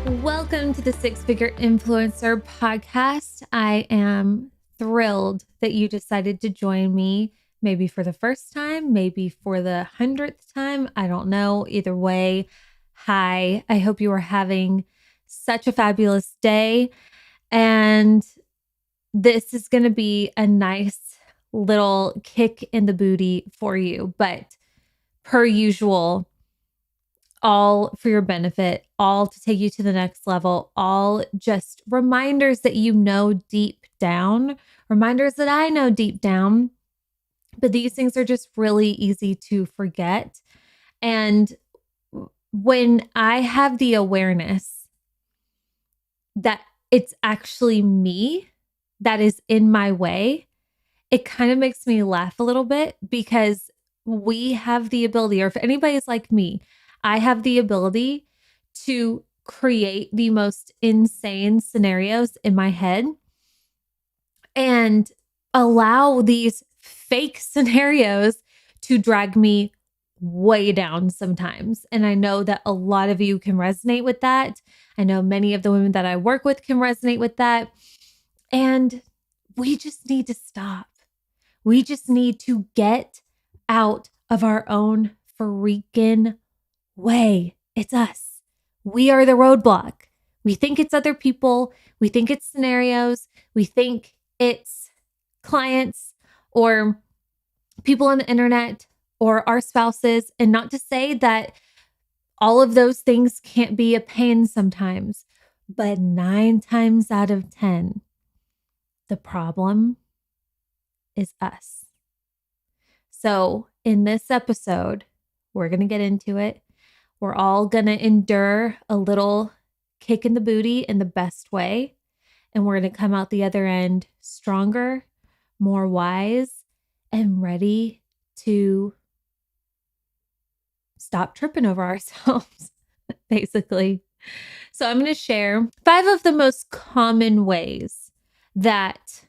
Welcome to the Six Figure Influencer Podcast. I am thrilled that you decided to join me, maybe for the first time, maybe for the 100th time. I don't know. Either way, hi. I hope you are having such a fabulous day. And this is going to be a nice little kick in the booty for you. But per usual, all for your benefit, all to take you to the next level, all just reminders that you know deep down, reminders that I know deep down, but these things are just really easy to forget. And when I have the awareness that it's actually me that is in my way, it kind of makes me laugh a little bit because we have the ability, or if anybody's like me, I have the ability to create the most insane scenarios in my head and allow these fake scenarios to drag me way down sometimes. And I know that a lot of you can resonate with that. I know many of the women that I work with can resonate with that. And we just need to stop. We just need to get out of our own freaking way. It's us. We are the roadblock. We think it's other people. We think it's scenarios. We think it's clients or people on the internet or our spouses. And not to say that all of those things can't be a pain sometimes, but 9 times out of 10, the problem is us. So in this episode, we're going to get into it. We're all going to endure a little kick in the booty in the best way. And we're going to come out the other end stronger, more wise, and ready to stop tripping over ourselves, basically. So I'm going to share 5 of the most common ways that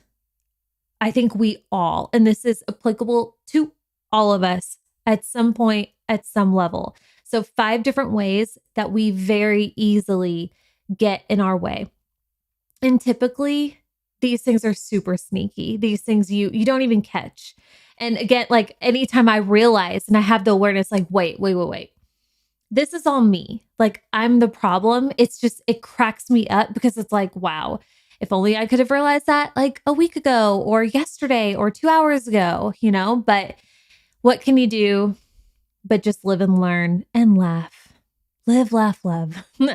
I think we all, and this is applicable to all of us at some point, at some level. So 5 different ways that we very easily get in our way. And typically these things are super sneaky. These things you don't even catch. And again, like anytime I realize and I have the awareness, like, wait. This is all me. Like I'm the problem. It's just, it cracks me up because it's like, wow, if only I could have realized that like a week ago or yesterday or 2 hours ago, but what can you do but just live and learn and laugh? Live, laugh, love. All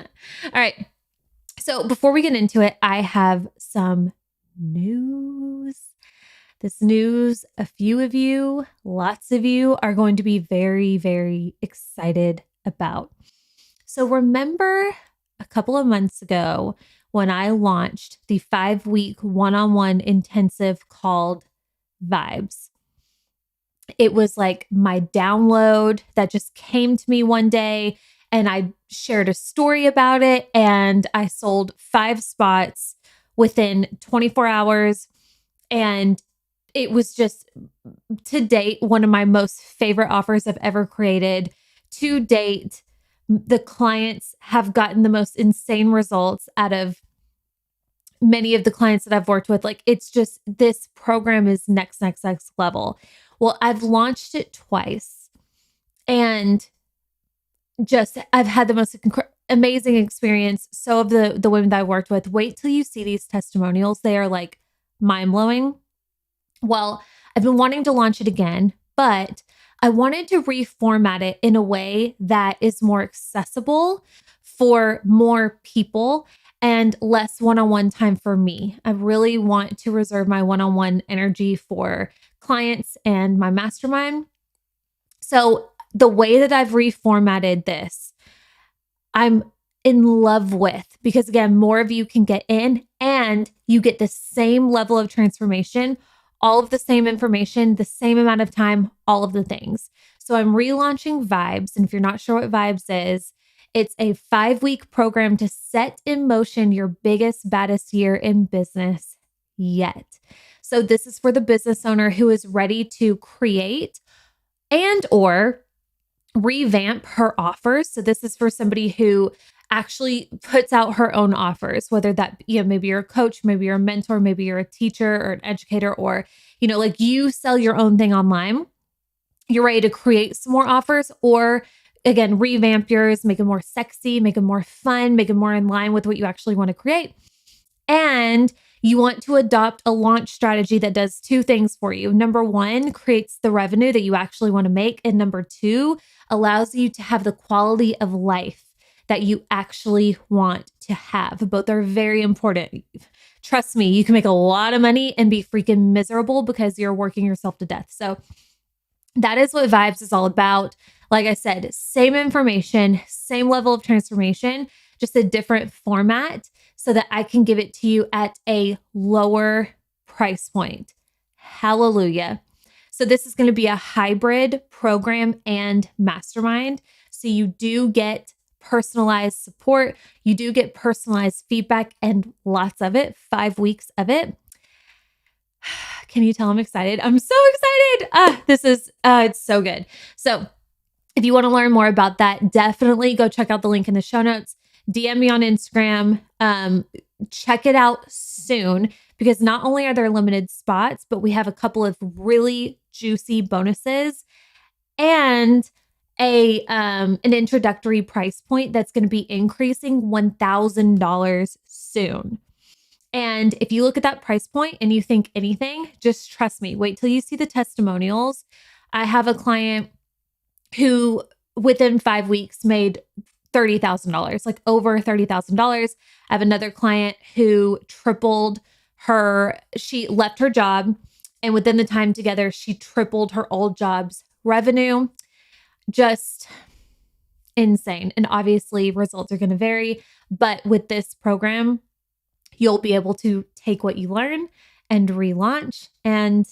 right. So before we get into it, I have some news. This news, a few of you, lots of you are going to be very, very excited about. So remember a couple of months ago when I launched the 5-week one-on-one intensive called Vibes. It was like my download that just came to me one day and I shared a story about it and I sold 5 spots within 24 hours. And it was just, to date, one of my most favorite offers I've ever created. To date, the clients have gotten the most insane results out of many of the clients that I've worked with. Like it's just, this program is next level. Well, I've launched it twice and just, I've had the most amazing experience. So of the women that I worked with, wait till you see these testimonials. They are like mind blowing. Well, I've been wanting to launch it again, but I wanted to reformat it in a way that is more accessible for more people and less one-on-one time for me. I really want to reserve my one-on-one energy for clients and my mastermind. So the way that I've reformatted this, I'm in love with, because again, more of you can get in and you get the same level of transformation, all of the same information, the same amount of time, all of the things. So I'm relaunching Vibes. And if you're not sure what Vibes is, it's a 5-week program to set in motion your biggest, baddest year in business yet. So this is for the business owner who is ready to create and or revamp her offers. So this is for somebody who actually puts out her own offers, whether that, maybe you're a coach, maybe you're a mentor, maybe you're a teacher or an educator, or, like you sell your own thing online. You're ready to create some more offers, or again, revamp yours, make it more sexy, make it more fun, make it more in line with what you actually want to create. And you want to adopt a launch strategy that does two things for you. Number one, creates the revenue that you actually want to make. And number two, allows you to have the quality of life that you actually want to have. Both are very important. Trust me, you can make a lot of money and be freaking miserable because you're working yourself to death. So that is what Vibes is all about. Like I said, same information, same level of transformation, just a different format so that I can give it to you at a lower price point. Hallelujah. So this is going to be a hybrid program and mastermind. So you do get personalized support. You do get personalized feedback and lots of it, 5 weeks of it. Can you tell I'm excited? I'm so excited. This is, it's so good. So if you want to learn more about that, definitely go check out the link in the show notes. DM me on Instagram. Check it out soon, because not only are there limited spots, but we have a couple of really juicy bonuses and an introductory price point that's going to be increasing $1,000 soon. And if you look at that price point and you think anything, just trust me, wait till you see the testimonials. I have a client who within 5 weeks made $30,000, like over $30,000. I have another client who tripled she left her job, and within the time together, she tripled her old job's revenue. Just insane. And obviously results are going to vary, but with this program, you'll be able to take what you learn and relaunch and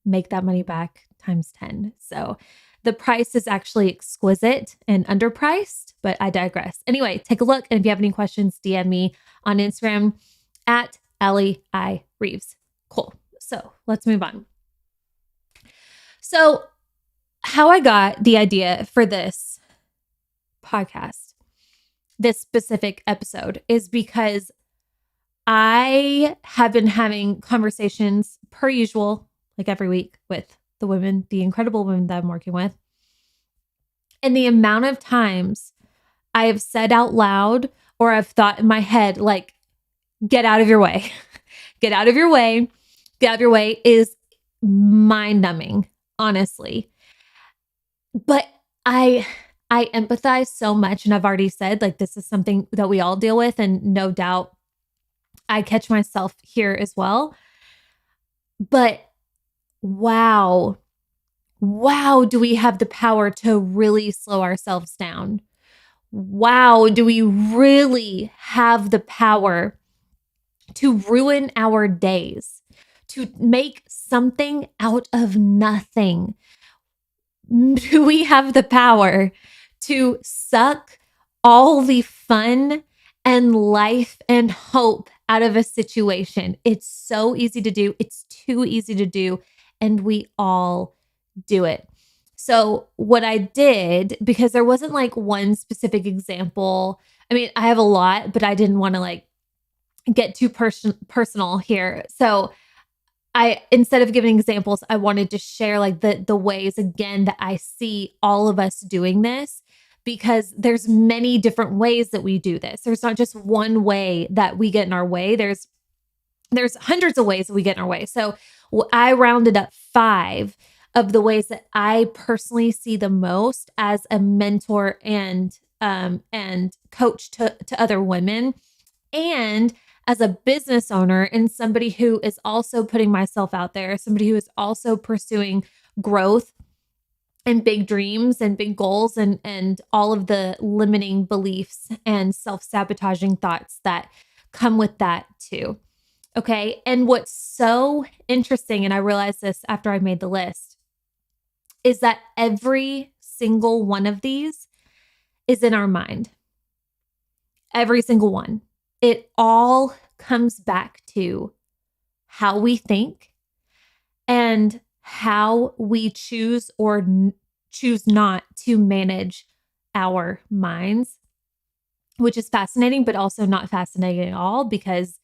make that money back times 10. So the price is actually exquisite and underpriced, but I digress. Anyway, take a look. And if you have any questions, DM me on Instagram at Ellie I. Reeves. Cool. So let's move on. So how I got the idea for this podcast, this specific episode, is because I have been having conversations per usual, like every week, with the women, the incredible women that I'm working with. And the amount of times I have said out loud, or I've thought in my head, like, get out of your way, get out of your way, get out of your way, is mind numbing, honestly. But I empathize so much. And I've already said, like, this is something that we all deal with. And no doubt I catch myself here as well. But wow, do we have the power to really slow ourselves down? Wow, do we really have the power to ruin our days, to make something out of nothing? Do we have the power to suck all the fun and life and hope out of a situation? It's so easy to do. It's too easy to do. And we all do it. So what I did, because there wasn't like one specific example. I mean, I have a lot, but I didn't want to like get too personal here. So instead of giving examples, I wanted to share like the ways, again, that I see all of us doing this, because there's many different ways that we do this. There's not just one way that we get in our way. There's hundreds of ways that we get in our way. So I rounded up 5 of the ways that I personally see the most as a mentor and coach to other women, and as a business owner and somebody who is also putting myself out there, somebody who is also pursuing growth and big dreams and big goals and all of the limiting beliefs and self-sabotaging thoughts that come with that too. Okay. And what's so interesting, and I realized this after I made the list, is that every single one of these is in our mind. Every single one. It all comes back to how we think and how we choose or choose not to manage our minds which is fascinating, but also not fascinating at all because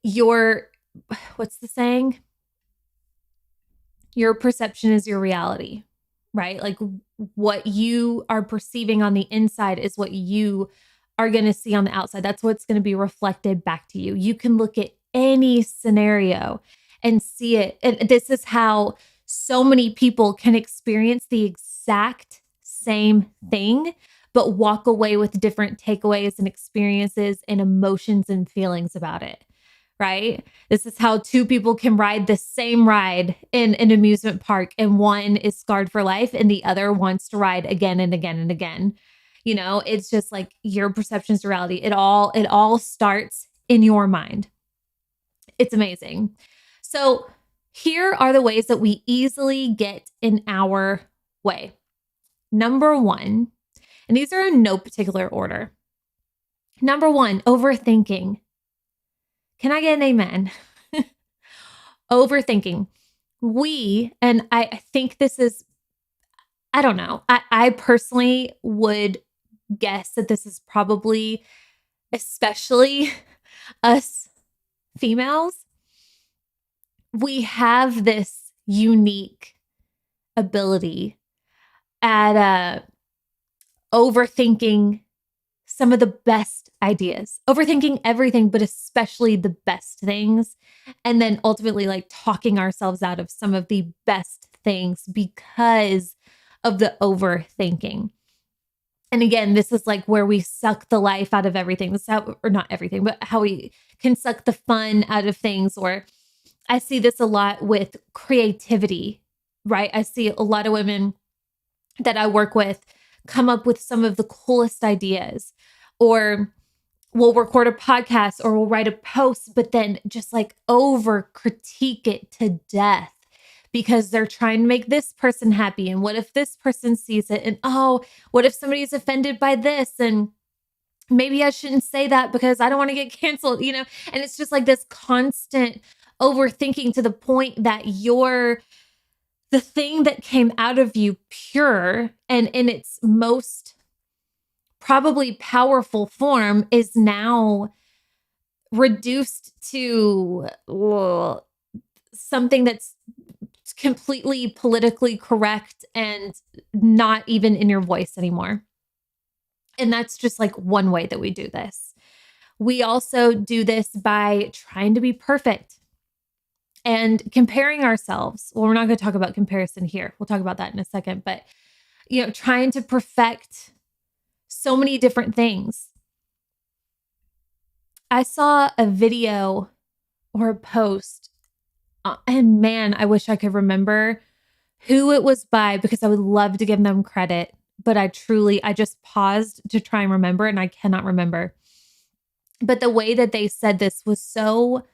your, what's the saying? Your perception is your reality, right? Like what you are perceiving on the inside is what you are going to see on the outside. That's what's going to be reflected back to you. You can look at any scenario and see it. And this is how so many people can experience the exact same thing, but walk away with different takeaways and experiences and emotions and feelings about it. Right? This is how two people can ride the same ride in an amusement park, and one is scarred for life and the other wants to ride again and again and again. It's just like your perception is reality. It all starts in your mind. It's amazing. So, here are the ways that we easily get in our way. Number one, and these are in no particular order. Number one, overthinking. Can I get an amen? Overthinking. And I think this is, I don't know. I personally would guess that this is probably, especially us females, we have this unique ability at overthinking some of the best ideas, overthinking everything, but especially the best things. And then ultimately, like talking ourselves out of some of the best things because of the overthinking. And again, this is like where we suck the life out of everything. This is how, or not everything, but how we can suck the fun out of things. Or I see this a lot with creativity, right? I see a lot of women that I work with come up with some of the coolest ideas, or we'll record a podcast or we'll write a post, but then just like over critique it to death because they're trying to make this person happy. And what if this person sees it? And oh, what if somebody's offended by this? And maybe I shouldn't say that because I don't want to get canceled, And it's just like this constant overthinking to the point that the thing that came out of you pure and in its most probably powerful form is now reduced to something that's completely politically correct and not even in your voice anymore. And that's just like one way that we do this. We also do this by trying to be perfect and comparing ourselves. Well, we're not going to talk about comparison here. We'll talk about that in a second, but trying to perfect so many different things. I saw a video or a post, and man, I wish I could remember who it was by because I would love to give them credit, but I just paused to try and remember and I cannot remember. But the way that they said this was so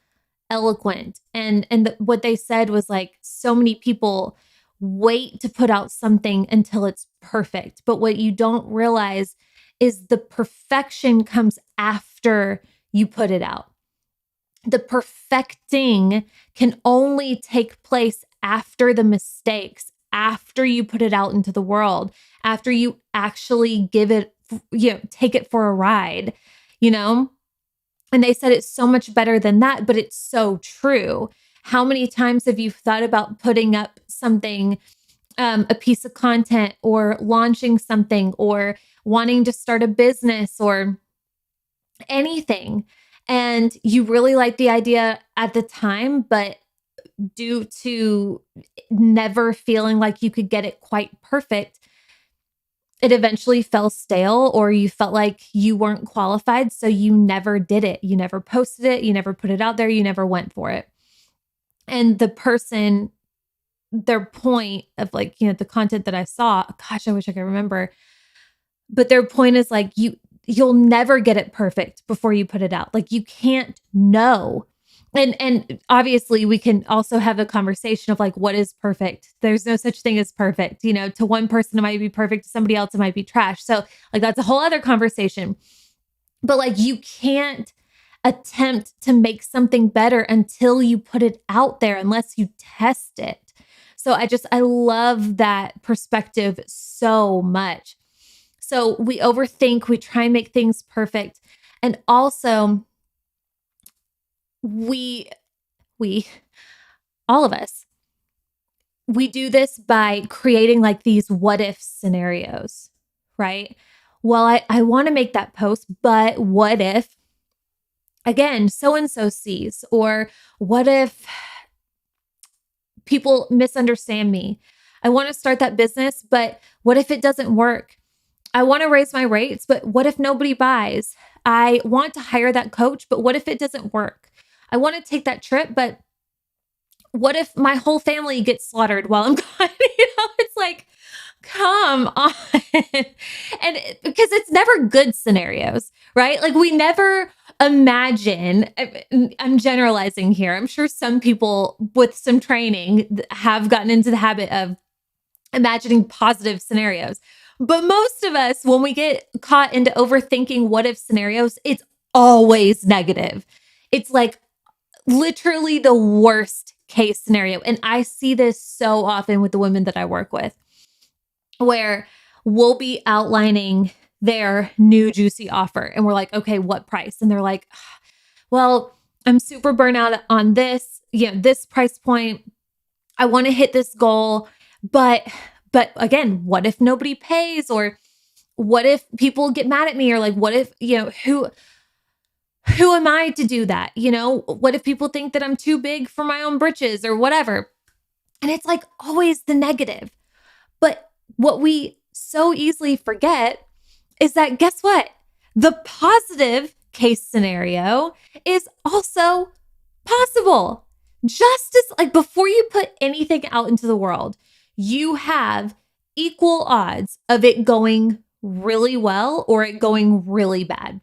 eloquent. And what they said was like, so many people wait to put out something until it's perfect. But what you don't realize is the perfection comes after you put it out. The perfecting can only take place after the mistakes, after you put it out into the world, after you actually give it, take it for a ride, And they said it's so much better than that, but it's so true. How many times have you thought about putting up something, a piece of content, or launching something, or wanting to start a business or anything, and you really like the idea at the time, but due to never feeling like you could get it quite perfect, it eventually fell stale, or you felt like you weren't qualified. So you never did it. You never posted it. You never put it out there. You never went for it. And the person, their point of like, the content that I saw, gosh, I wish I could remember, but their point is like, you'll never get it perfect before you put it out. Like you can't know. And obviously we can also have a conversation of like, what is perfect? There's no such thing as perfect. To one person, it might be perfect. To somebody else, it might be trash. So like, that's a whole other conversation, but like, you can't attempt to make something better until you put it out there, unless you test it. So I love that perspective so much. So we overthink, we try and make things perfect. And also we all of us, we do this by creating like these what if scenarios, right? Well, I want to make that post, but what if, again, so and so sees, or what if people misunderstand me? I want to start that business, but what if it doesn't work? I want to raise my rates, but what if nobody buys? I want to hire that coach, but what if it doesn't work? I want to take that trip, but what if my whole family gets slaughtered while I'm gone? It's like, come on. Because it's never good scenarios, right? Like we never imagine, I'm generalizing here. I'm sure some people with some training have gotten into the habit of imagining positive scenarios. But most of us, when we get caught into overthinking what if scenarios, it's always negative. It's like literally the worst case scenario. And I see this so often with the women that I work with, where we'll be outlining their new juicy offer. And we're like, okay, what price? And they're like, well, I'm super burnt out on this, this price point. I want to hit this goal, but again, what if nobody pays? Or what if people get mad at me? Or like, what if, who am I to do that? What if people think that I'm too big for my own britches or whatever? And it's like always the negative. But what we so easily forget is that, guess what? The positive case scenario is also possible. Just as like before you put anything out into the world, you have equal odds of it going really well or it going really bad.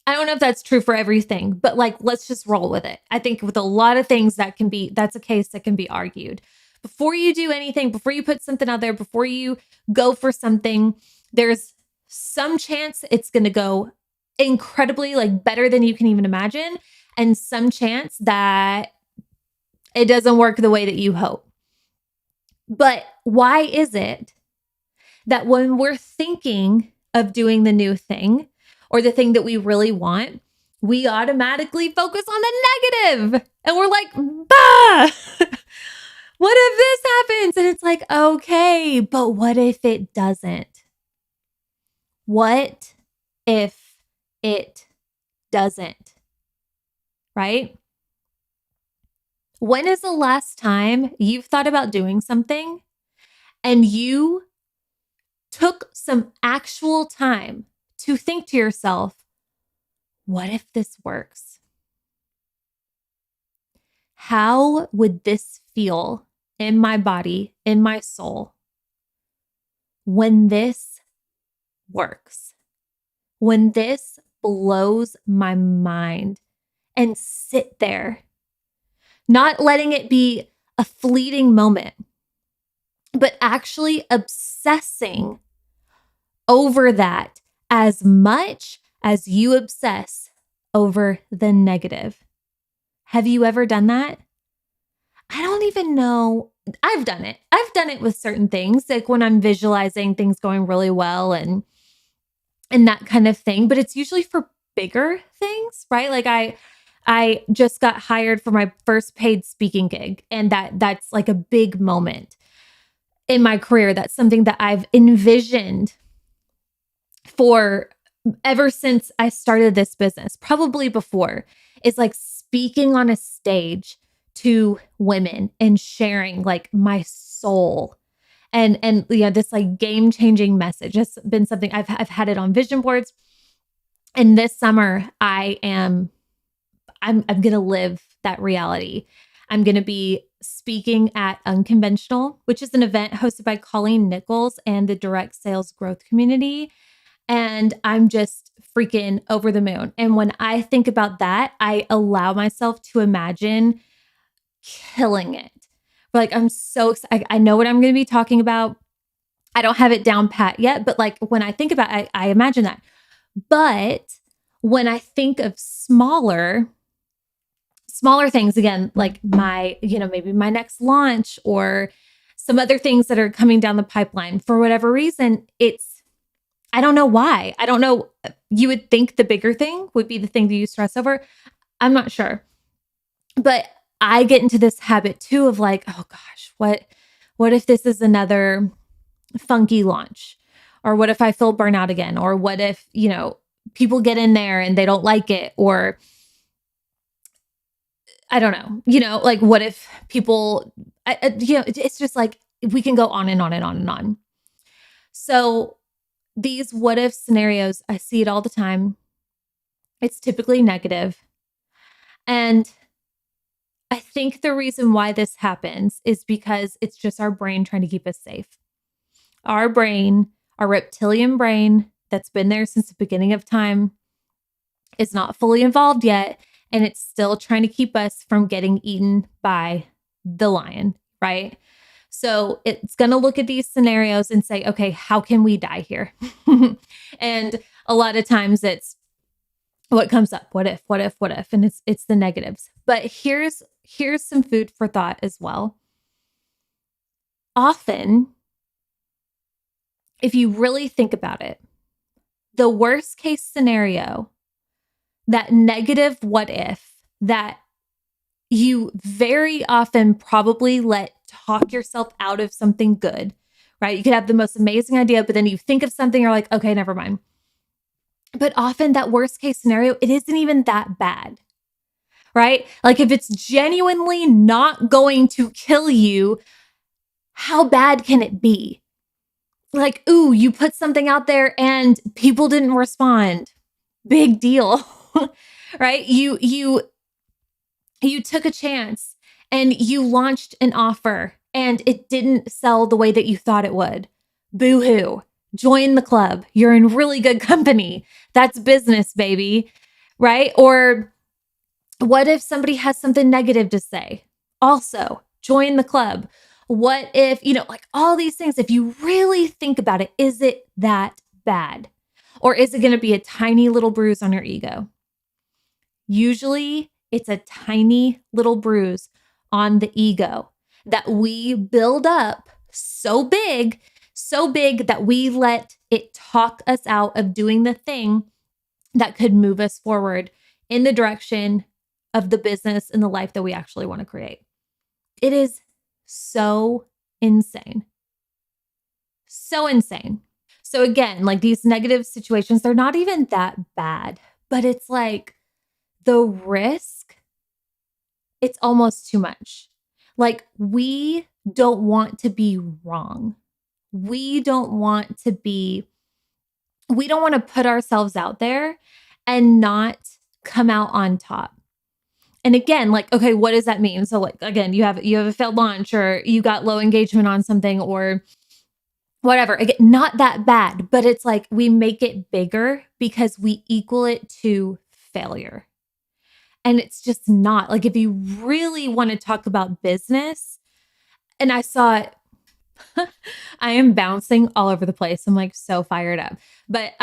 I don't know if that's true for everything, but like, let's just roll with it. I think with a lot of things that's a case that can be argued. Before you do anything, before you put something out there, before you go for something, there's some chance it's going to go incredibly like better than you can even imagine. And some chance that it doesn't work the way that you hope. But why is it that when we're thinking of doing the new thing or the thing that we really want, we automatically focus on the negative and we're like, bah, what if this happens? And it's like, okay, but what if it doesn't? What if it doesn't? Right? When is the last time you've thought about doing something and you took some actual time to think to yourself, what if this works? How would this feel in my body, in my soul, when this works? When this blows my mind, and sit there, not letting it be a fleeting moment, but actually obsessing over that as much as you obsess over the negative. Have you ever done that? I don't even know. I've done it. I've done it with certain things, like when I'm visualizing things going really well and that kind of thing, but it's usually for bigger things, right? Like I just got hired for my first paid speaking gig, and that's like a big moment in my career. That's something that I've envisioned for ever since I started this business, probably before, is like speaking on a stage to women and sharing like my soul and this like game-changing message. It's been something I've had it on vision boards. And this summer I'm going to live that reality. I'm going to be speaking at Unconventional, which is an event hosted by Colleen Nichols and the Direct Sales Growth Community. And I'm just freaking over the moon. And when I think about that, I allow myself to imagine killing it. Like, I'm so excited. I know what I'm going to be talking about. I don't have it down pat yet, but like when I think about it, I imagine that. But when I think of smaller things, again, like my, maybe my next launch or some other things that are coming down the pipeline, for whatever reason, it's I don't know why. I don't know. You would think the bigger thing would be the thing that you stress over. I'm not sure. But I get into this habit too of like, oh gosh, what if this is another funky launch? Or what if I feel burnout again? Or what if, people get in there and they don't like it? Or I don't know, like what if people, it's just like we can go on and on and on and on. So these what if scenarios, I see it all the time. It's typically negative. And I think the reason why this happens is because it's just our brain trying to keep us safe. Our brain, our reptilian brain that's been there since the beginning of time, is not fully involved yet. And it's still trying to keep us from getting eaten by the lion, right? So it's going to look at these scenarios and say, okay, how can we die here? And a lot of times it's what comes up. What if, what if, what if? And it's the negatives. But here's some food for thought as well. Often, if you really think about it, the worst case scenario, that negative what if that you very often probably let talk yourself out of something good, right? You could have the most amazing idea, but then you think of something, you're like, okay, never mind. But often that worst case scenario, it isn't even that bad, right? Like if it's genuinely not going to kill you, how bad can it be? Like, ooh, you put something out there and people didn't respond. Big deal, right? You took a chance and you launched an offer and it didn't sell the way that you thought it would. Boo-hoo. Join the club. You're in really good company. That's business, baby, right? Or what if somebody has something negative to say? Also, join the club. What if, like all these things, if you really think about it, is it that bad? Or is it going to be a tiny little bruise on your ego? Usually it's a tiny little bruise on the ego that we build up so big that we let it talk us out of doing the thing that could move us forward in the direction of the business and the life that we actually want to create. It is so insane. So insane. So again, like these negative situations, they're not even that bad, but it's like the risk, it's almost too much. Like we don't want to be wrong. We don't want to put ourselves out there and not come out on top. And again, like, okay, what does that mean? So like, again, you have a failed launch or you got low engagement on something or whatever. Again, not that bad, but it's like we make it bigger because we equal it to failure. And it's just not. Like if you really want to talk about business, and I saw it, I am bouncing all over the place. I'm like so fired up. But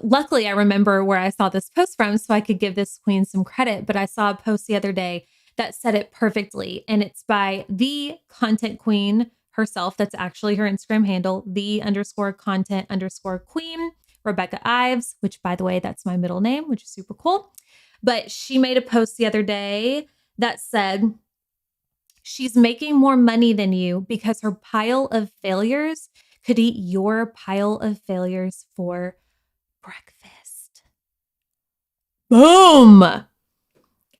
luckily I remember where I saw this post from so I could give this queen some credit. But I saw a post the other day that said it perfectly. And it's by the content queen herself. That's actually her Instagram handle, the_content_queen, Rebecca Ives, which by the way, that's my middle name, which is super cool. But she made a post the other day that said, she's making more money than you because her pile of failures could eat your pile of failures for breakfast. Boom. And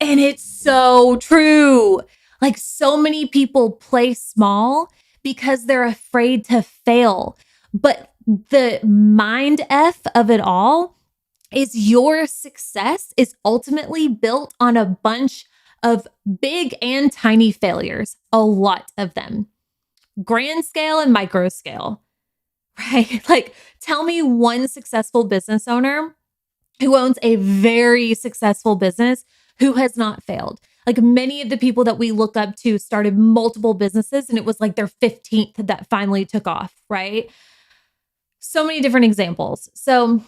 it's so true. Like so many people play small because they're afraid to fail. But the mind F of it all is your success is ultimately built on a bunch of big and tiny failures, a lot of them, grand scale and micro scale, right? Like tell me one successful business owner who owns a very successful business who has not failed. Like many of the people that we look up to started multiple businesses and it was like their 15th that finally took off, right? So many different examples. So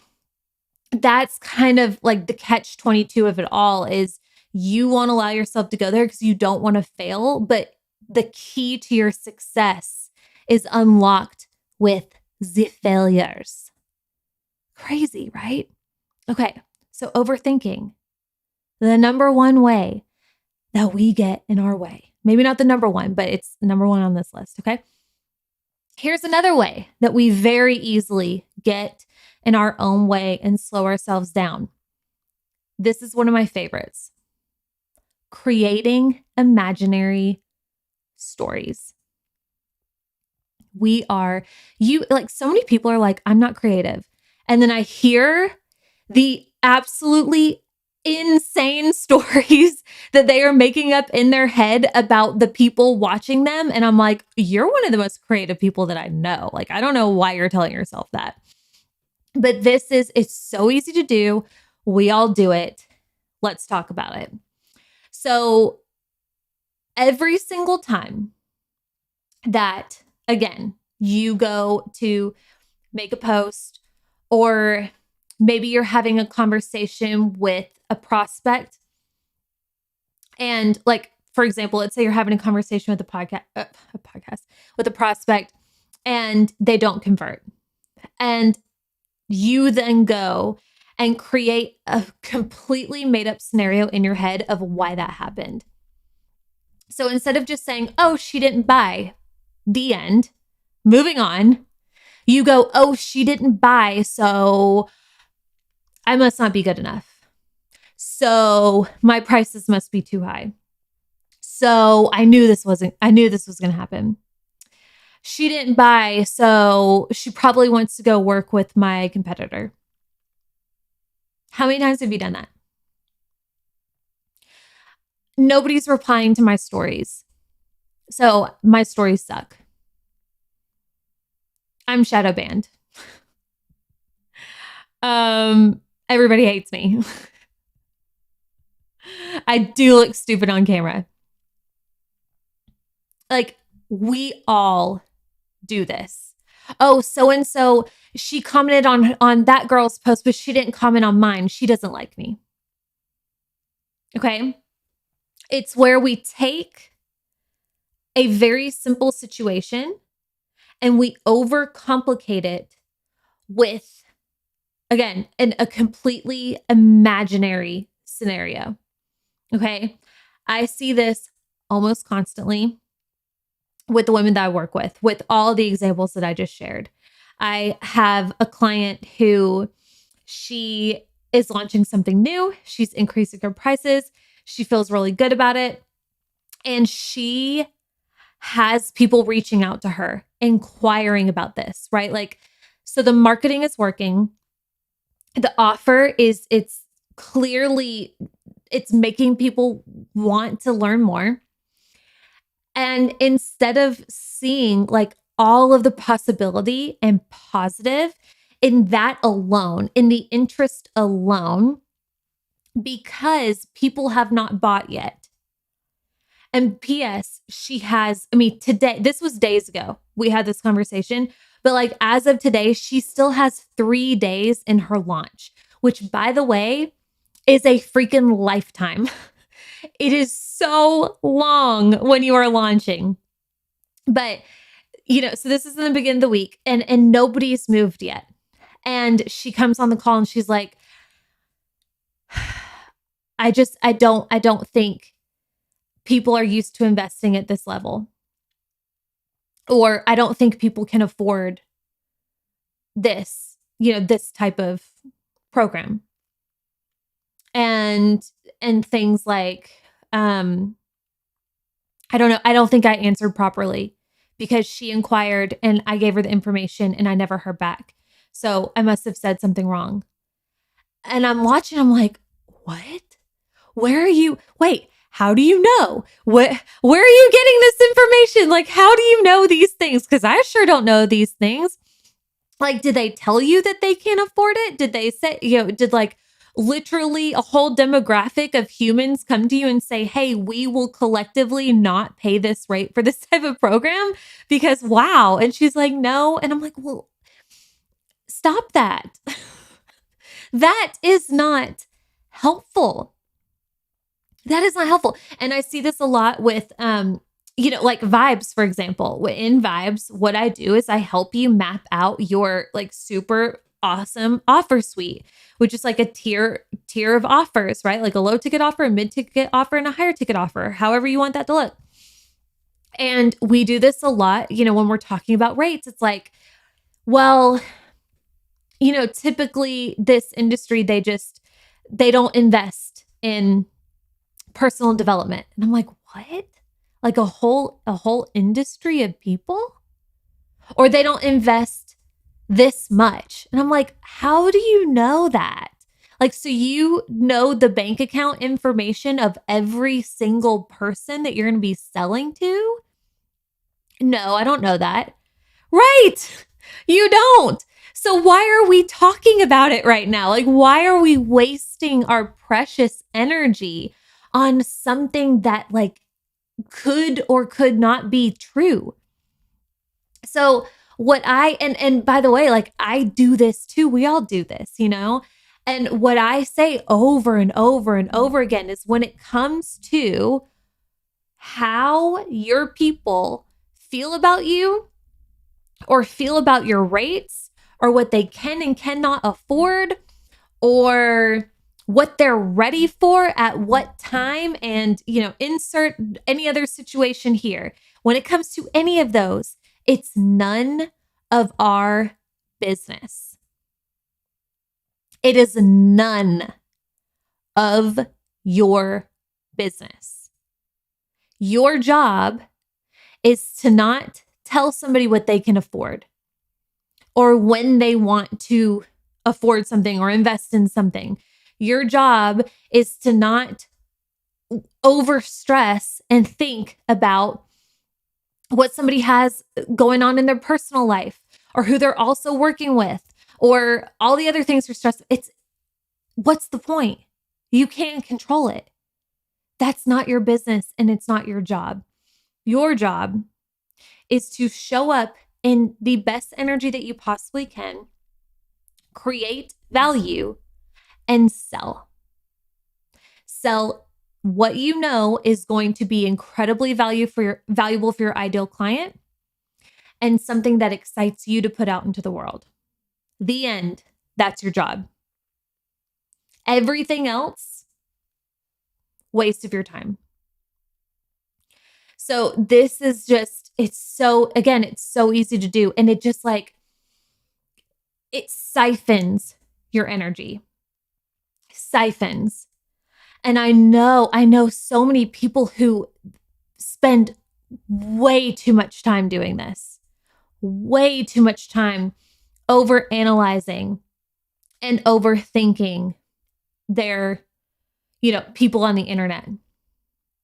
that's kind of like the catch-22 of it all is you won't allow yourself to go there because you don't want to fail. But the key to your success is unlocked with the failures. Crazy, right? Okay, so overthinking, the number one way that we get in our way. Maybe not the number one, but it's number one on this list, okay? Here's another way that we very easily get in our own way and slow ourselves down. This is one of my favorites. Creating imaginary stories. So many people are like, I'm not creative. And then I hear the absolutely insane stories that they are making up in their head about the people watching them. And I'm like, you're one of the most creative people that I know. Like, I don't know why you're telling yourself that. But it's so easy to do. We all do it. Let's talk about it. So every single time that, again, you go to make a post, or maybe you're having a conversation with a prospect. And like, for example, let's say you're having a conversation with with a prospect and they don't convert. And you then go and create a completely made up scenario in your head of why that happened. So instead of just saying, oh, she didn't buy, the end, moving on, you go, oh, she didn't buy, so I must not be good enough. So my prices must be too high. So I knew this was going to happen. She didn't buy, so she probably wants to go work with my competitor. How many times have you done that? Nobody's replying to my stories. So my stories suck. I'm shadow banned. Everybody hates me. I do look stupid on camera. Like, we all do this. Oh, so-and-so, she commented on that girl's post, but she didn't comment on mine. She doesn't like me. Okay? It's where we take a very simple situation and we overcomplicate it with, again, a completely imaginary scenario. Okay? I see this almost constantly with the women that I work with all the examples that I just shared. I have a client who she is launching something new. She's increasing her prices. She feels really good about it. And she has people reaching out to her, inquiring about this, right? Like, so the marketing is working. The offer it's making people want to learn more. And instead of seeing like all of the possibility and positive in that alone, in the interest alone, because people have not bought yet. And P.S., today, this was days ago, we had this conversation, but like as of today, she still has 3 days in her launch, which by the way, is a freaking lifetime. It is so long when you are launching. But, so this is in the beginning of the week and nobody's moved yet. And she comes on the call and she's like, I don't think people are used to investing at this level. Or I don't think people can afford this, this type of program. And things like, I don't know. I don't think I answered properly because she inquired and I gave her the information and I never heard back. So I must have said something wrong. And I'm watching, I'm like, what? Where are you? Wait, how do you know? Where are you getting this information? Like, how do you know these things? Because I sure don't know these things. Like, did they tell you that they can't afford it? Did they say, did like literally a whole demographic of humans come to you and say, hey, we will collectively not pay this rate for this type of program because wow. And she's like, no. And I'm like, well, stop that. That is not helpful. That is not helpful. And I see this a lot with, like Vibes, for example. In Vibes, what I do is I help you map out your like super awesome offer suite, which is like a tier of offers, right? Like a low ticket offer, a mid ticket offer, and a higher ticket offer, however you want that to look. And we do this a lot, when we're talking about rates. It's like, well, typically this industry, they don't invest in personal development. And I'm like, what? Like a whole industry of people? Or they don't invest this much. And I'm like, how do you know that? Like, so you know the bank account information of every single person that you're going to be selling to? No, I don't know that. Right. You don't. So why are we talking about it right now? Like, why are we wasting our precious energy on something that like could or could not be true? So and by the way, like I do this too. We all do this, And what I say over and over and over again is when it comes to how your people feel about you or feel about your rates or what they can and cannot afford or what they're ready for at what time and, insert any other situation here. When it comes to any of those, it's none of our business. It is none of your business. Your job is to not tell somebody what they can afford or when they want to afford something or invest in something. Your job is to not overstress and think about what somebody has going on in their personal life or who they're also working with or all the other things you're stressed. What's the point? You can't control it. That's not your business and it's not your job. Your job is to show up in the best energy that you possibly can, create value, and sell. Sell what you know is going to be incredibly valuable for your ideal client and something that excites you to put out into the world. The end. That's your job. Everything else, waste of your time. So this is it's so easy to do. And it just it siphons your energy. Siphons. And I know so many people who spend way too much time doing this, way too much time over analyzing and overthinking their, people on the internet.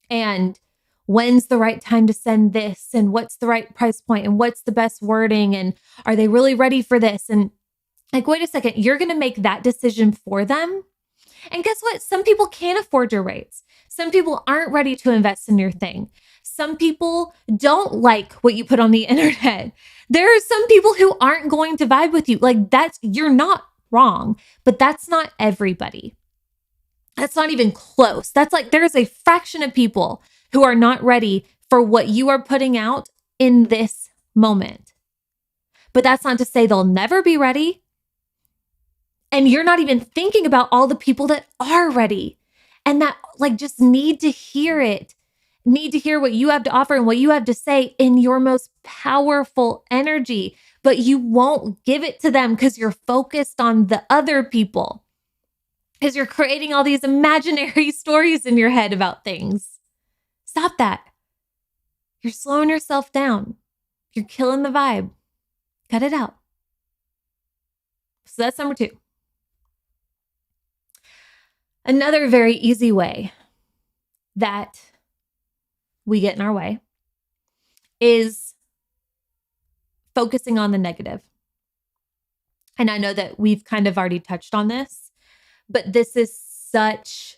And when's the right time to send this? And what's the right price point? And what's the best wording? And are they really ready for this? And like, wait a second, you're going to make that decision for them. And guess what? Some people can't afford your rates. Some people aren't ready to invest in your thing. Some people don't like what you put on the internet. There are some people who aren't going to vibe with you. Like you're not wrong, but that's not everybody. That's not even close. That's there's a fraction of people who are not ready for what you are putting out in this moment. But that's not to say they'll never be ready. And you're not even thinking about all the people that are ready and that just need to hear it, need to hear what you have to offer and what you have to say in your most powerful energy, but you won't give it to them because you're focused on the other people, because you're creating all these imaginary stories in your head about things. Stop that. You're slowing yourself down. You're killing the vibe. Cut it out. So that's number 2. Another very easy way that we get in our way is focusing on the negative. And I know that we've kind of already touched on this, but this is such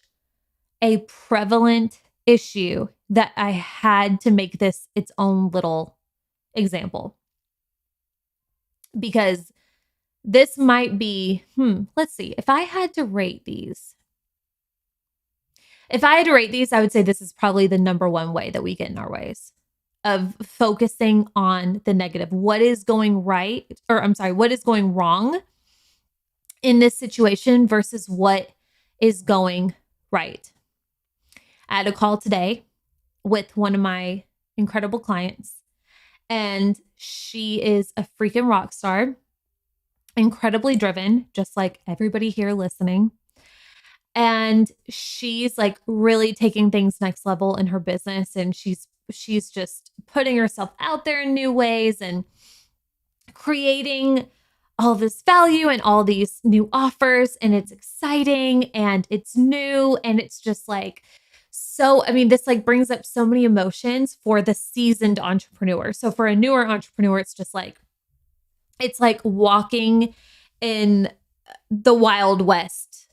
a prevalent issue that I had to make this its own little example. Because this might be, let's see, if I had to rate these, I would say this is probably the number one way that we get in our ways of focusing on the negative. What is going right? Or I'm sorry, what is going wrong in this situation versus what is going right. I had a call today with one of my incredible clients, and she is a freaking rock star, incredibly driven, just like everybody here listening. And she's like really taking things next level in her business, and she's just putting herself out there in new ways and creating all this value and all these new offers, and it's exciting and it's new and it's just like, so I mean, this like brings up so many emotions for the seasoned entrepreneur. So for a newer entrepreneur, it's like walking in the Wild West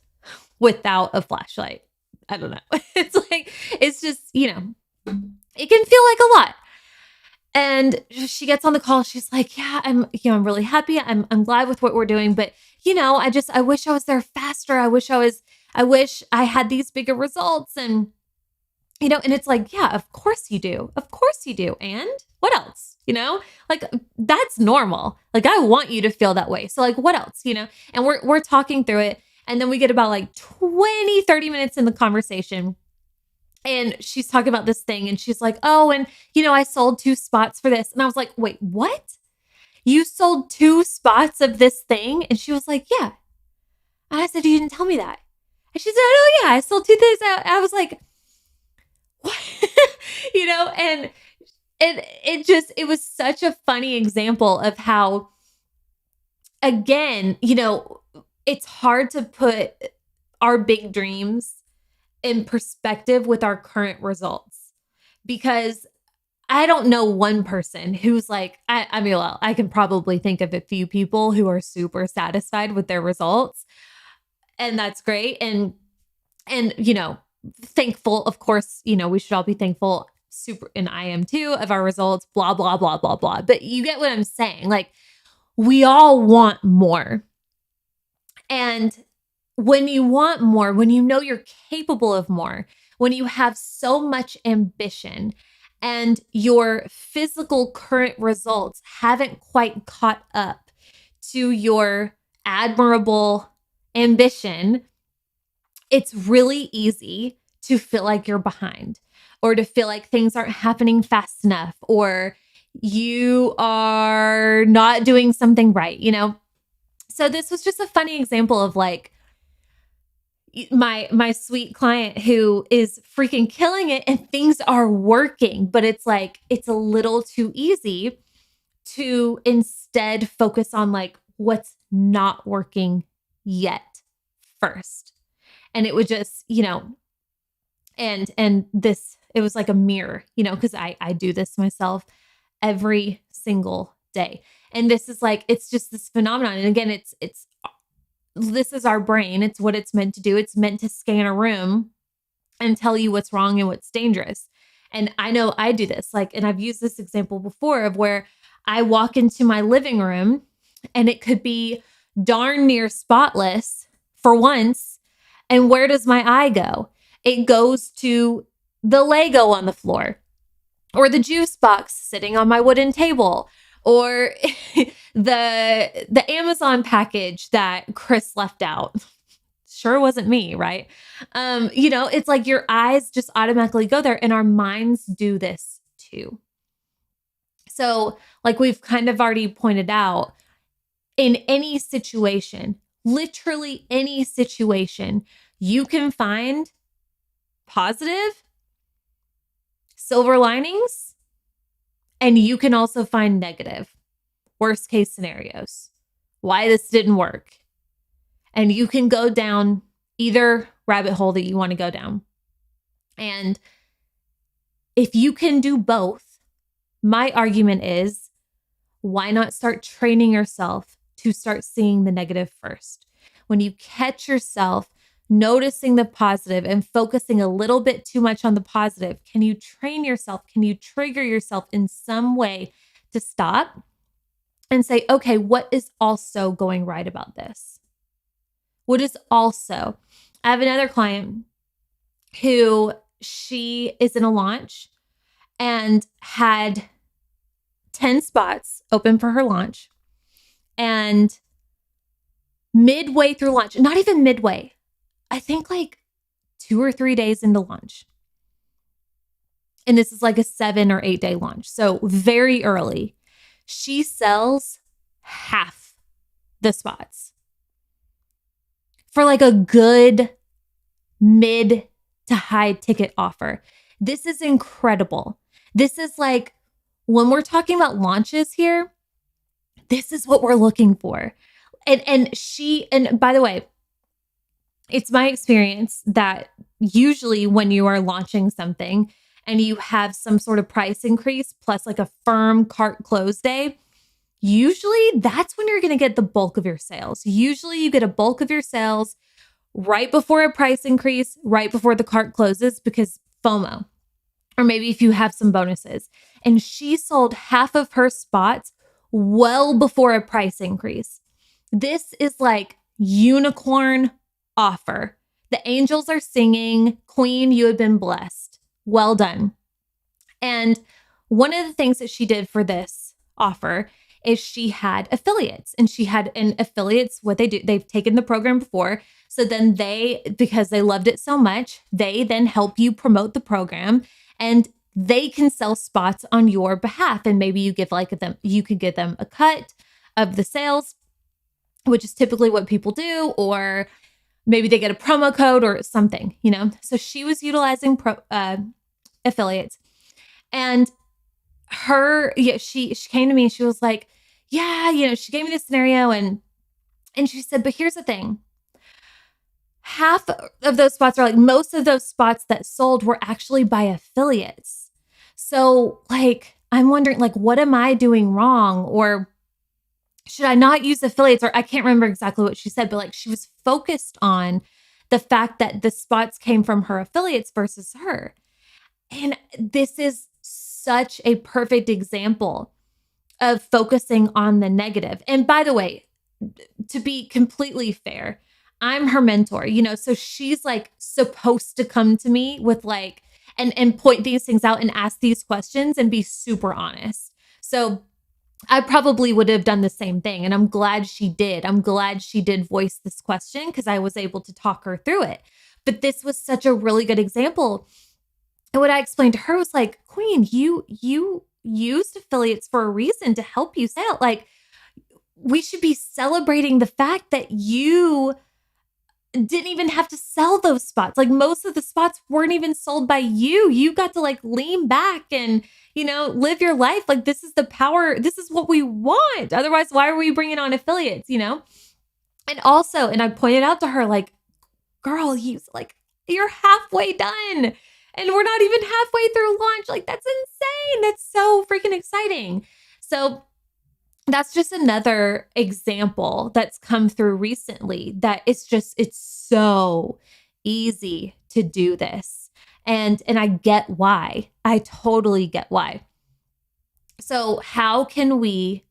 without a flashlight. I don't know. It's just, it can feel like a lot. And she gets on the call. She's like, yeah, I'm really happy. I'm glad with what we're doing. But, I wish I was there faster. I wish I had these bigger results. And, and it's like, yeah, of course you do. Of course you do. And what else? Like that's normal. Like I want you to feel that way. So like, what else, and we're talking through it. And then we get about like 20, 30 minutes in the conversation. And she's talking about this thing and she's like, oh, and I sold 2 spots for this. And I was like, wait, what? You sold 2 spots of this thing? And she was like, yeah. And I said, you didn't tell me that. And she said, oh yeah, I sold 2 things. I was like, what? And it was such a funny example of how, again, it's hard to put our big dreams in perspective with our current results, because I don't know one person who's like, I can probably think of a few people who are super satisfied with their results, and that's great. And thankful, of course, we should all be thankful, super, and I am too, of our results, blah, blah, blah, blah, blah. But you get what I'm saying? Like we all want more. And when you want more, when you know you're capable of more, when you have so much ambition and your physical current results haven't quite caught up to your admirable ambition, it's really easy to feel like you're behind, or to feel like things aren't happening fast enough, or you are not doing something right, So this was just a funny example of like, my sweet client who is freaking killing it and things are working, but it's like, it's a little too easy to instead focus on like what's not working yet first. And it would just, and this, it was like a mirror, because I do this myself every single day. And this is like, it's just this phenomenon. And again, this is our brain. It's what it's meant to do. It's meant to scan a room and tell you what's wrong and what's dangerous. And I know I do this, and I've used this example before of where I walk into my living room and it could be darn near spotless for once. And where does my eye go? It goes to the Lego on the floor, or the juice box sitting on my wooden table, or the Amazon package that Chris left out. Sure wasn't me, right? It's like your eyes just automatically go there, and our minds do this too. So, like we've kind of already pointed out, in any situation, literally any situation, you can find positive silver linings, and you can also find negative worst case scenarios, why this didn't work. And you can go down either rabbit hole that you want to go down. And if you can do both, my argument is, why not start training yourself to start seeing the negative first? When you catch yourself noticing the positive and focusing a little bit too much on the positive, can you train yourself? Can you trigger yourself in some way to stop and say, okay, what is also going right about this? What is also, I have another client who she is in a launch and had 10 spots open for her launch. And midway through launch, not even midway, I think like 2 or 3 days into launch. And this is like a 7 or 8 day launch. So very early, she sells half the spots for like a good mid to high ticket offer. This is incredible. This is like, when we're talking about launches here, this is what we're looking for. And by the way, it's my experience that usually when you are launching something and you have some sort of price increase plus like a firm cart close day, usually that's when you're going to get the bulk of your sales. Usually you get a bulk of your sales right before a price increase, right before the cart closes, because FOMO, or maybe if you have some bonuses. And she sold half of her spots well before a price increase. This is like unicorn offer. The angels are singing, Queen, you have been blessed. Well done. And one of the things that she did for this offer is she had affiliates, and she had affiliates, what they do, they've taken the program before. So then because they loved it so much, they then help you promote the program, and they can sell spots on your behalf. And maybe you could give them a cut of the sales, which is typically what people do, or maybe they get a promo code or something, So she was utilizing affiliates, and she came to me and she was like, she gave me this scenario, and she said, but here's the thing. Half of those spots, are like, most of those spots that sold were actually by affiliates. So like, I'm wondering, like, what am I doing wrong? Or should I not use affiliates? Or I can't remember exactly what she said, but like, she was focused on the fact that the spots came from her affiliates versus her. And this is such a perfect example of focusing on the negative. And by the way, to be completely fair, I'm her mentor, so she's like supposed to come to me with like, and point these things out and ask these questions and be super honest. So I probably would have done the same thing. And I'm glad she did. I'm glad she did voice this question, because I was able to talk her through it. But this was such a really good example. And what I explained to her was like, Queen, you used affiliates for a reason to help you sell. Like, we should be celebrating the fact that you didn't even have to sell those spots. Like, most of the spots weren't even sold by you. You got to like lean back and, live your life. Like, this is the power. This is what we want. Otherwise, why are we bringing on affiliates, And also, and I pointed out to her, like, girl, you're halfway done. And we're not even halfway through launch. Like, that's insane. That's so freaking exciting. So that's just another example that's come through recently, that it's so easy to do this. And I get why. I totally get why. So how can we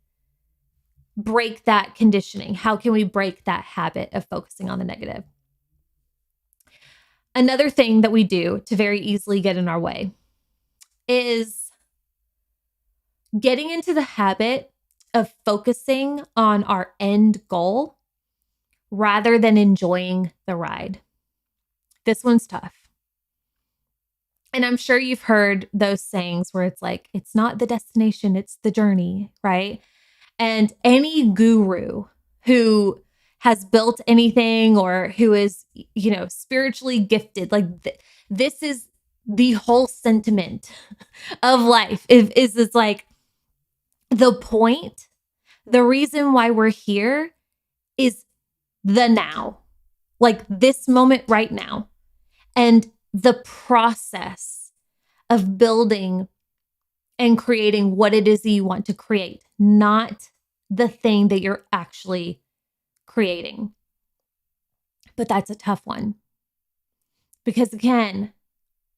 break that conditioning? How can we break that habit of focusing on the negative? Another thing that we do to very easily get in our way is getting into the habit of focusing on our end goal rather than enjoying the ride. This one's tough. And I'm sure you've heard those sayings where it's like, it's not the destination, it's the journey, right? And any guru who has built anything, or who is, spiritually gifted, like this is the whole sentiment of life, is it's like, the point, the reason why we're here is the now, like this moment right now, and the process of building and creating what it is that you want to create, not the thing that you're actually creating. But that's a tough one, because again,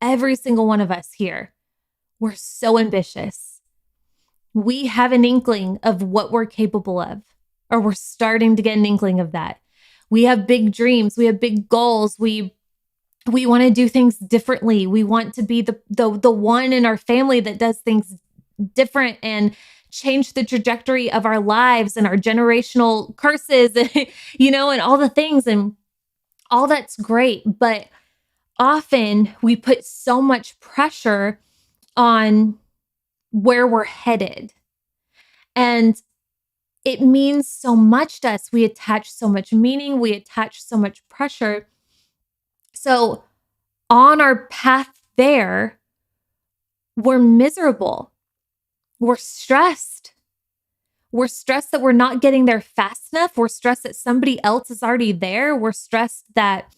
every single one of us here, we're so ambitious. We have an inkling of what we're capable of, or we're starting to get an inkling of that. We have big dreams. We have big goals. We want to do things differently. We want to be the one in our family that does things different and change the trajectory of our lives and our generational curses, and, and all the things, and all that's great. But often we put so much pressure on where we're headed. And it means so much to us. We attach so much meaning, we attach so much pressure. So on our path there, we're miserable. We're stressed. We're stressed that we're not getting there fast enough. We're stressed that somebody else is already there. We're stressed that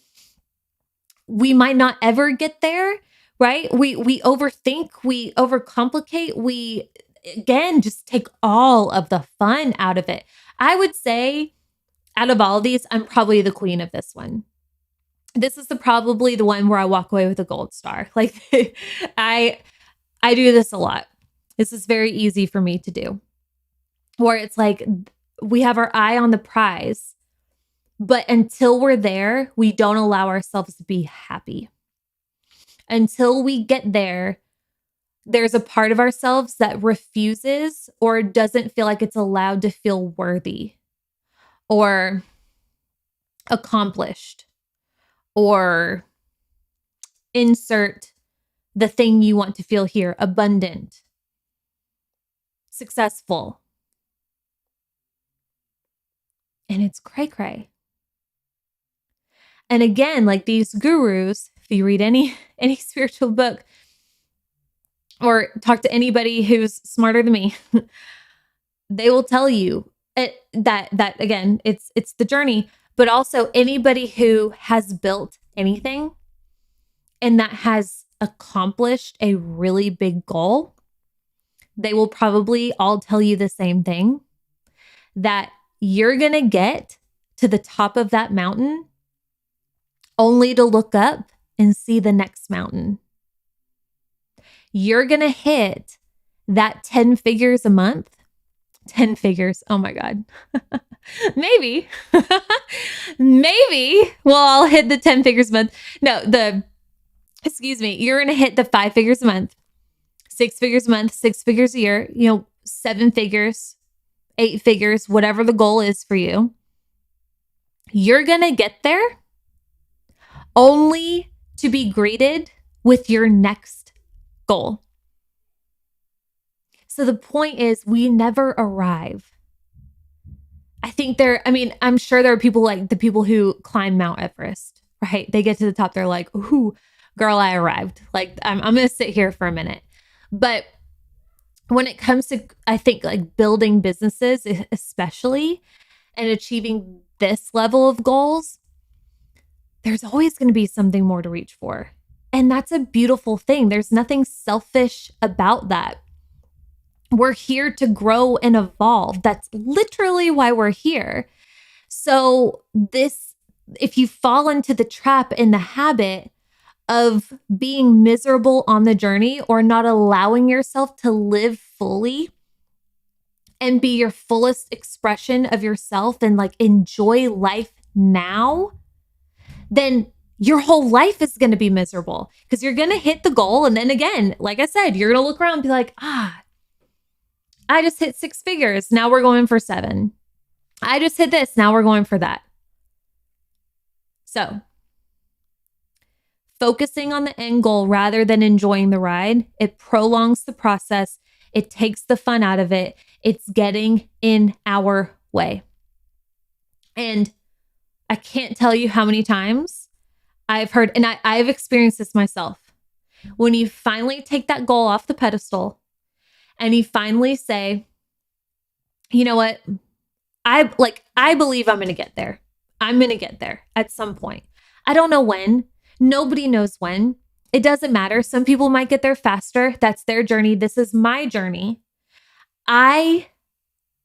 we might not ever get there, right? We overthink, we overcomplicate, we again just take all of the fun out of it. I would say out of all of these, I'm probably the queen of this one. This is probably the one where I walk away with a gold star. Like I do this a lot. This is very easy for me to do. Where it's like we have our eye on the prize, but until we're there, we don't allow ourselves to be happy. Until we get there, there's a part of ourselves that refuses or doesn't feel like it's allowed to feel worthy or accomplished or insert the thing you want to feel here: abundant, successful. And it's cray-cray. And again, like these gurus, if you read any spiritual book or talk to anybody who's smarter than me, they will tell you that again, it's the journey, but also anybody who has built anything and that has accomplished a really big goal, they will probably all tell you the same thing, that you're going to get to the top of that mountain only to look up and see the next mountain. You're going to hit that 10 figures a month. 10 figures. Oh my God. Maybe. Maybe I'll hit the 10 figures a month. No, you're going to hit the 5 figures a month, 6 figures a month, 6 figures a year, 7 figures, 8 figures, whatever the goal is for you. You're going to get there only to be greeted with your next goal. So the point is, we never arrive. I'm sure there are people like the people who climb Mount Everest, right? They get to the top, they're like, ooh, girl, I arrived. Like, I'm going to sit here for a minute. But when it comes to, I think, like building businesses, especially, and achieving this level of goals, there's always going to be something more to reach for. And that's a beautiful thing. There's nothing selfish about that. We're here to grow and evolve. That's literally why we're here. So if you fall into the trap and the habit of being miserable on the journey or not allowing yourself to live fully and be your fullest expression of yourself and like enjoy life now, then your whole life is going to be miserable because you're going to hit the goal. And then again, like I said, you're going to look around and be like, I just hit 6 figures. Now we're going for 7. I just hit this. Now we're going for that. So focusing on the end goal rather than enjoying the ride, it prolongs the process. It takes the fun out of it. It's getting in our way. And I can't tell you how many times I've heard, and I've experienced this myself. When you finally take that goal off the pedestal and you finally say, you know what? I believe I'm going to get there. I'm going to get there at some point. I don't know when. Nobody knows when. It doesn't matter. Some people might get there faster. That's their journey. This is my journey. I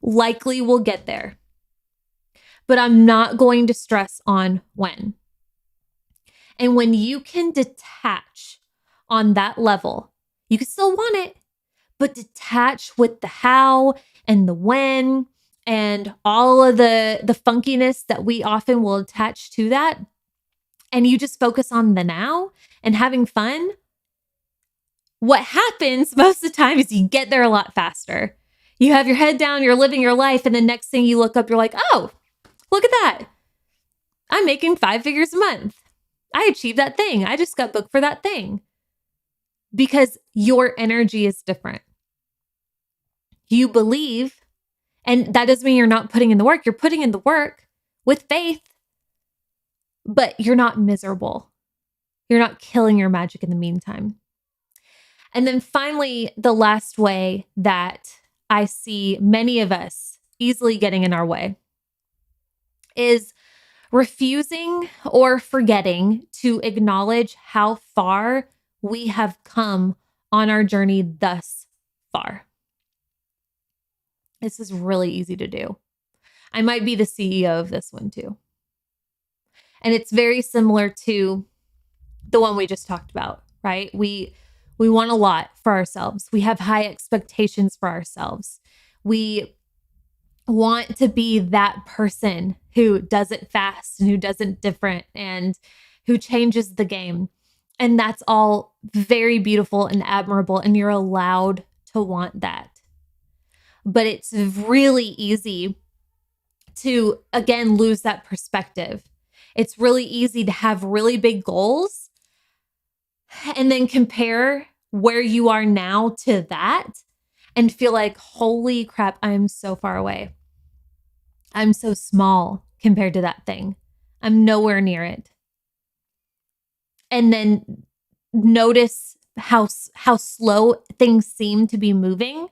likely will get there, but I'm not going to stress on when. And when you can detach on that level, you can still want it, but detach with the how and the when and all of the funkiness that we often will attach to that. And you just focus on the now and having fun. What happens most of the time is you get there a lot faster. You have your head down, you're living your life, and the next thing you look up, you're like, oh, look at that. I'm making 5 figures a month. I achieved that thing. I just got booked for that thing. Because your energy is different. You believe, and that doesn't mean you're not putting in the work. You're putting in the work with faith, but you're not miserable. You're not killing your magic in the meantime. And then finally, the last way that I see many of us easily getting in our way is refusing or forgetting to acknowledge how far we have come on our journey thus far. This is really easy to do. I might be the CEO of this one too. And it's very similar to the one we just talked about, right? We want a lot for ourselves. We have high expectations for ourselves. We want to be that person who does it fast and who does it different and who changes the game. And that's all very beautiful and admirable, and you're allowed to want that. But it's really easy to, again, lose that perspective. It's really easy to have really big goals and then compare where you are now to that and feel like, holy crap, I'm so far away. I'm so small compared to that thing. I'm nowhere near it. And then notice how slow things seem to be moving,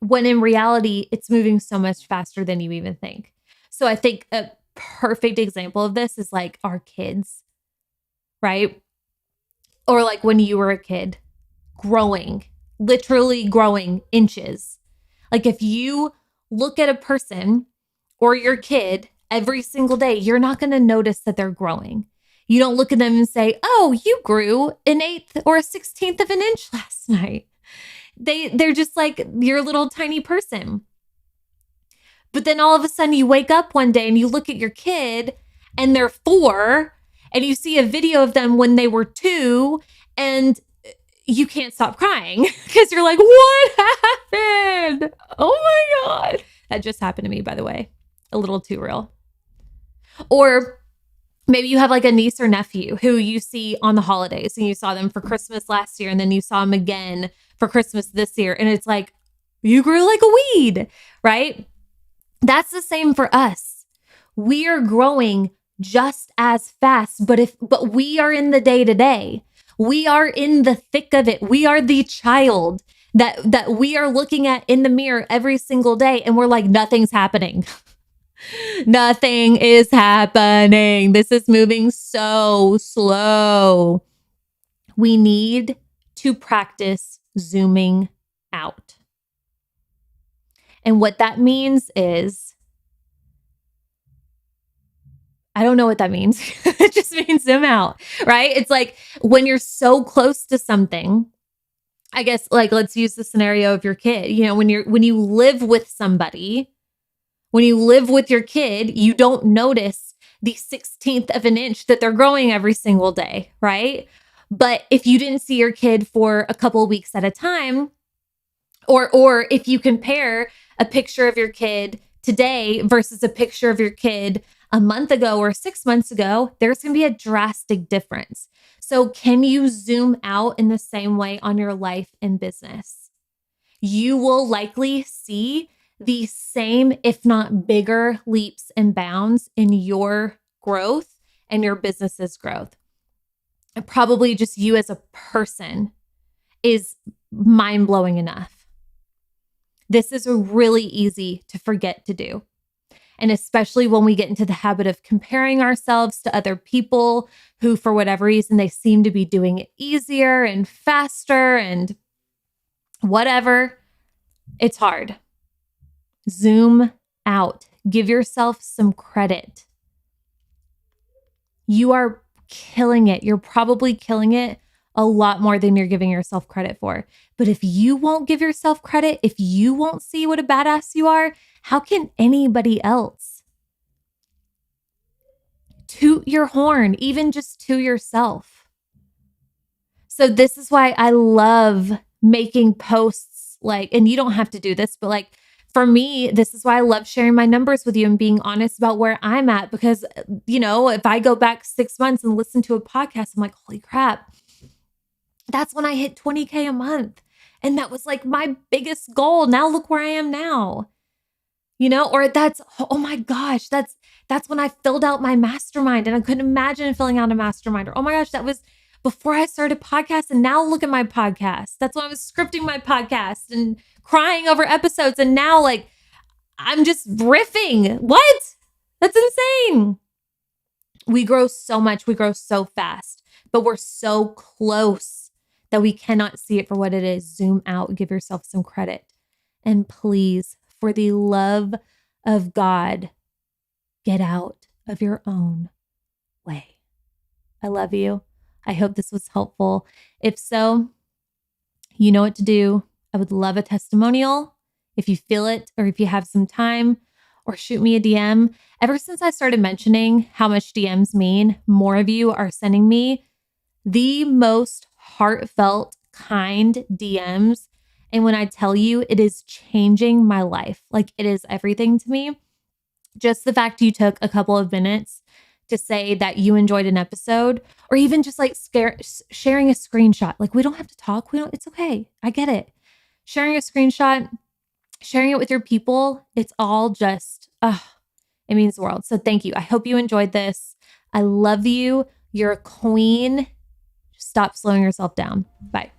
when in reality, it's moving so much faster than you even think. So I think a perfect example of this is like our kids, right? Or like when you were a kid, growing, literally growing inches. Like if you look at a person or your kid every single day, you're not going to notice that they're growing. You don't look at them and say, oh, you grew an 1/8 or a 1/16 of an inch last night. They're just like your little tiny person. But then all of a sudden you wake up one day and you look at your kid and they're 4 and you see a video of them when they were 2 and you can't stop crying because you're like, what happened? Oh my God. That just happened to me, by the way. A little too real. Or maybe you have like a niece or nephew who you see on the holidays and you saw them for Christmas last year and then you saw them again for Christmas this year. And it's like, you grew like a weed, right? That's the same for us. We are growing just as fast, but we are in the day-to-day. We are in the thick of it. We are the child that we are looking at in the mirror every single day and we're like, nothing's happening. Nothing is happening. This is moving so slow. We need to practice zooming out. And what that means is, I don't know what that means. It just means zoom out, right? It's like when you're so close to something, I guess, like, let's use the scenario of your kid. You know, when you live with somebody, when you live with your kid, you don't notice the 1/16 of an inch that they're growing every single day, right? But if you didn't see your kid for a couple of weeks at a time, or if you compare a picture of your kid today versus a picture of your kid a month ago or 6 months ago, there's going to be a drastic difference. So can you zoom out in the same way on your life and business? You will likely see the same, if not bigger, leaps and bounds in your growth and your business's growth. And probably just you as a person is mind-blowing enough. This is really easy to forget to do. And especially when we get into the habit of comparing ourselves to other people who, for whatever reason, they seem to be doing it easier and faster and whatever. It's hard. Zoom out. Give yourself some credit. You are killing it. You're probably killing it a lot more than you're giving yourself credit for. But if you won't give yourself credit, if you won't see what a badass you are, how can anybody else? Toot your horn, even just to yourself. So this is why I love making posts like, and you don't have to do this, but like for me, this is why I love sharing my numbers with you and being honest about where I'm at. Because, if I go back 6 months and listen to a podcast, I'm like, holy crap, that's when I hit 20K a month. And that was like my biggest goal. Now look where I am now. Or that's, oh my gosh, that's when I filled out my mastermind and I couldn't imagine filling out a mastermind. Or, oh my gosh, that was before I started podcast. And now look at my podcast. That's when I was scripting my podcast and crying over episodes. And now like, I'm just riffing. What? That's insane. We grow so much. We grow so fast, but we're so close that we cannot see it for what it is. Zoom out, give yourself some credit. And please, for the love of God, get out of your own way. I love you. I hope this was helpful. If so, you know what to do. I would love a testimonial if you feel it or if you have some time, or shoot me a DM. Ever since I started mentioning how much DMs mean, more of you are sending me the most heartfelt, kind DMs. And when I tell you, it is changing my life. Like, it is everything to me. Just the fact you took a couple of minutes to say that you enjoyed an episode, or even just like sharing a screenshot. Like, we don't have to talk. It's okay. I get it. Sharing a screenshot, sharing it with your people. It's all just, it means the world. So thank you. I hope you enjoyed this. I love you. You're a queen. Just stop slowing yourself down. Bye.